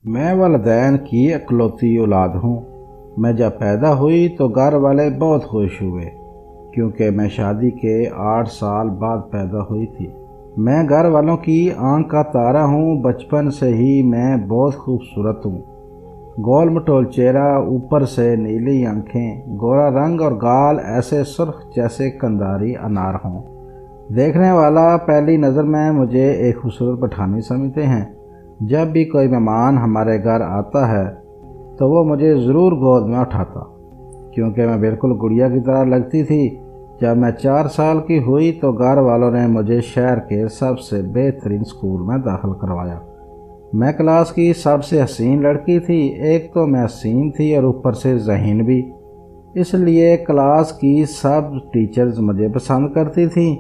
میں والدین کی اکلوتی اولاد ہوں۔ میں جب پیدا ہوئی تو گھر والے بہت خوش ہوئے کیونکہ میں شادی کے 8 سال بعد پیدا ہوئی تھی۔ میں گھر والوں کی آنکھ کا تارا ہوں۔ بچپن سے ہی میں بہت خوبصورت ہوں۔ گول مٹول چہرہ، اوپر سے نیلی آنکھیں، گورا رنگ اور گال ایسے سرخ جیسے کنداری انار ہوں۔ دیکھنے والا پہلی نظر میں مجھے ایک خوبصورت پٹھانی سمجھتے ہیں۔ جب بھی کوئی مہمان ہمارے گھر آتا ہے تو وہ مجھے ضرور گود میں اٹھاتا کیونکہ میں بالکل گڑیا کی طرح لگتی تھی۔ جب میں 4 سال کی ہوئی تو گھر والوں نے مجھے شہر کے سب سے بہترین اسکول میں داخل کروایا۔ میں کلاس کی سب سے حسین لڑکی تھی۔ ایک تو میں حسین تھی اور اوپر سے ذہین بھی، اس لیے کلاس کی سب ٹیچرز مجھے پسند کرتی تھیں۔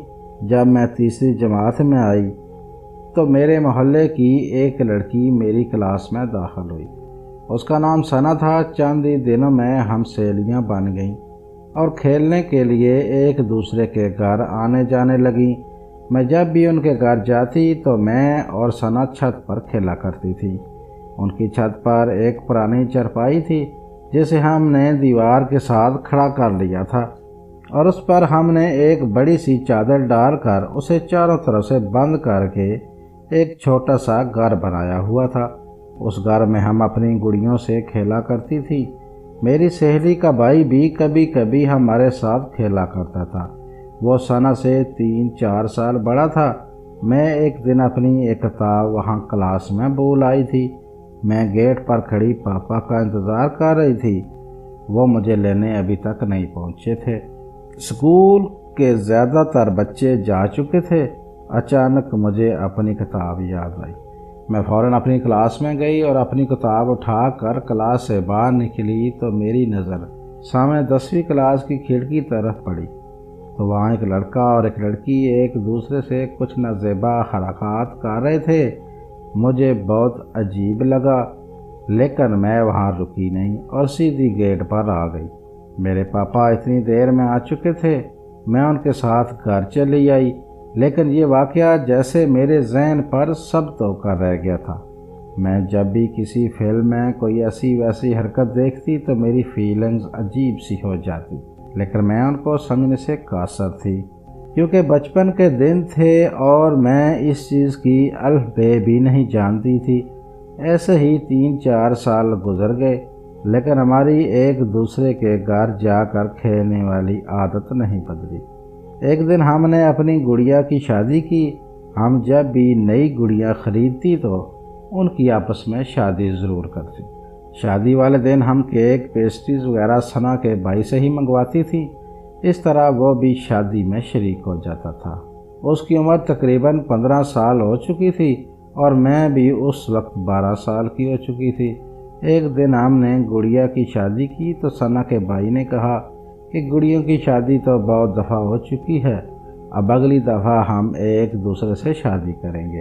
جب میں تیسری جماعت میں آئی تو میرے محلے کی ایک لڑکی میری کلاس میں داخل ہوئی۔ اس کا نام ثنا تھا۔ چند ہی دنوں میں ہم سہیلیاں بن گئیں اور کھیلنے کے لیے ایک دوسرے کے گھر آنے جانے لگیں۔ میں جب بھی ان کے گھر جاتی تو میں اور ثنا چھت پر کھیلا کرتی تھی۔ ان کی چھت پر ایک پرانی چرپائی تھی جسے ہم نے دیوار کے ساتھ کھڑا کر لیا تھا اور اس پر ہم نے ایک بڑی سی چادر ڈال کر اسے چاروں طرف سے بند کر کے ایک چھوٹا سا گھر بنایا ہوا تھا۔ اس گھر میں ہم اپنی گڑیوں سے کھیلا کرتی تھی۔ میری سہیلی کا بھائی بھی کبھی کبھی ہمارے ساتھ کھیلا کرتا تھا۔ وہ ثنا سے 3-4 سال بڑا تھا۔ میں ایک دن اپنی ایک کتاب وہاں کلاس میں بھول آئی تھی۔ میں گیٹ پر کھڑی پاپا کا انتظار کر رہی تھی۔ وہ مجھے لینے ابھی تک نہیں پہنچے تھے۔ اسکول کے زیادہ تر بچے جا چکے تھے۔ اچانک مجھے اپنی کتاب یاد آئی۔ میں فوراً اپنی کلاس میں گئی اور اپنی کتاب اٹھا کر کلاس سے باہر نکلی تو میری نظر سامنے 10ویں کلاس کی کھڑکی طرف پڑی تو وہاں ایک لڑکا اور ایک لڑکی ایک دوسرے سے کچھ نازیبا حرکات کر رہے تھے۔ مجھے بہت عجیب لگا لیکن میں وہاں رکی نہیں اور سیدھی گیٹ پر آ گئی۔ میرے پاپا اتنی دیر میں آ چکے تھے۔ میں ان کے ساتھ گھر چلی آئی لیکن یہ واقعہ جیسے میرے ذہن پر ثبت ہو کر رہ گیا تھا۔ میں جب بھی کسی فلم میں کوئی ایسی ویسی حرکت دیکھتی تو میری فیلنگز عجیب سی ہو جاتی لیکن میں ان کو سمجھنے سے قاصر تھی کیونکہ بچپن کے دن تھے اور میں اس چیز کی الف بے بھی نہیں جانتی تھی۔ ایسے ہی 3-4 سال گزر گئے لیکن ہماری ایک دوسرے کے گھر جا کر کھیلنے والی عادت نہیں بدلی۔ ایک دن ہم نے اپنی گڑیا کی شادی کی۔ ہم جب بھی نئی گڑیاں خریدتی تو ان کی آپس میں شادی ضرور کرتی۔ شادی والے دن ہم کیک، پیسٹریز وغیرہ ثنا کے بھائی سے ہی منگواتی تھی۔ اس طرح وہ بھی شادی میں شریک ہو جاتا تھا۔ اس کی عمر تقریباً 15 سال ہو چکی تھی اور میں بھی اس وقت 12 سال کی ہو چکی تھی۔ ایک دن ہم نے گڑیا کی شادی کی تو ثنا کے بھائی نے کہا کہ گڑیوں کی شادی تو بہت دفعہ ہو چکی ہے، اب اگلی دفعہ ہم ایک دوسرے سے شادی کریں گے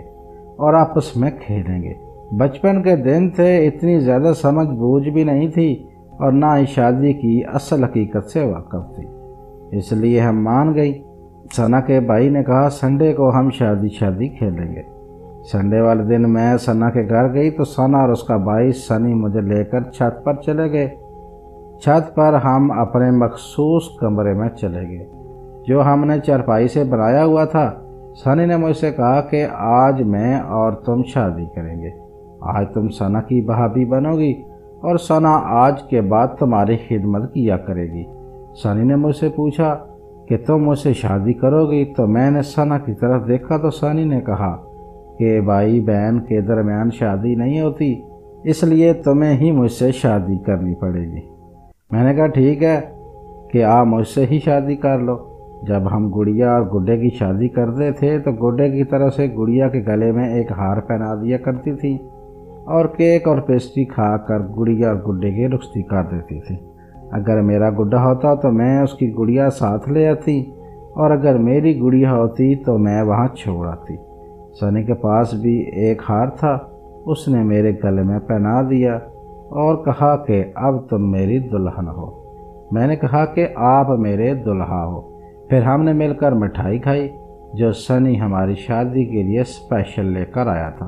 اور آپس میں کھیلیں گے۔ بچپن کے دن تھے، اتنی زیادہ سمجھ بوجھ بھی نہیں تھی اور نہ ہی شادی کی اصل حقیقت سے واقف تھی، اس لیے ہم مان گئی۔ ثنا کے بھائی نے کہا سنڈے کو ہم شادی کھیلیں گے۔ سنڈے والے دن میں ثنا کے گھر گئی تو ثنا اور اس کا بھائی سنی مجھے لے کر چھت پر چلے گئے۔ چھت پر ہم اپنے مخصوص کمرے میں چلے گئے جو ہم نے چارپائی سے بنایا ہوا تھا۔ سنی نے مجھ سے کہا کہ آج میں اور تم شادی کریں گے۔ آج تم ثنا کی بھابھی بنو گی اور ثنا آج کے بعد تمہاری خدمت کیا کرے گی۔ سنی نے مجھ سے پوچھا کہ تم مجھ سے شادی کرو گی تو میں نے ثنا کی طرف دیکھا تو سنی نے کہا کہ بھائی بہن کے درمیان شادی نہیں ہوتی، اس لیے تمہیں ہی مجھ سے شادی کرنی پڑے گی۔ میں نے کہا ٹھیک ہے کہ آپ مجھ سے ہی شادی کر لو۔ جب ہم گڑیا اور گڈے کی شادی کرتے تھے تو گڈے کی طرف سے گڑیا کے گلے میں ایک ہار پہنا دیا کرتی تھی اور کیک اور پیسٹری کھا کر گڑیا اور گڈے کی رخصتی کر دیتی تھی۔ اگر میرا گڈا ہوتا تو میں اس کی گڑیا ساتھ لے آتی اور اگر میری گڑیا ہوتی تو میں وہاں چھوڑ آتی۔ سنی کے پاس بھی ایک ہار تھا، اس نے میرے گلے میں پہنا دیا اور کہا کہ اب تم میری دلہن ہو۔ میں نے کہا کہ آپ میرے دلہا ہو۔ پھر ہم نے مل کر مٹھائی کھائی جو سنی ہماری شادی کے لیے اسپیشل لے کر آیا تھا۔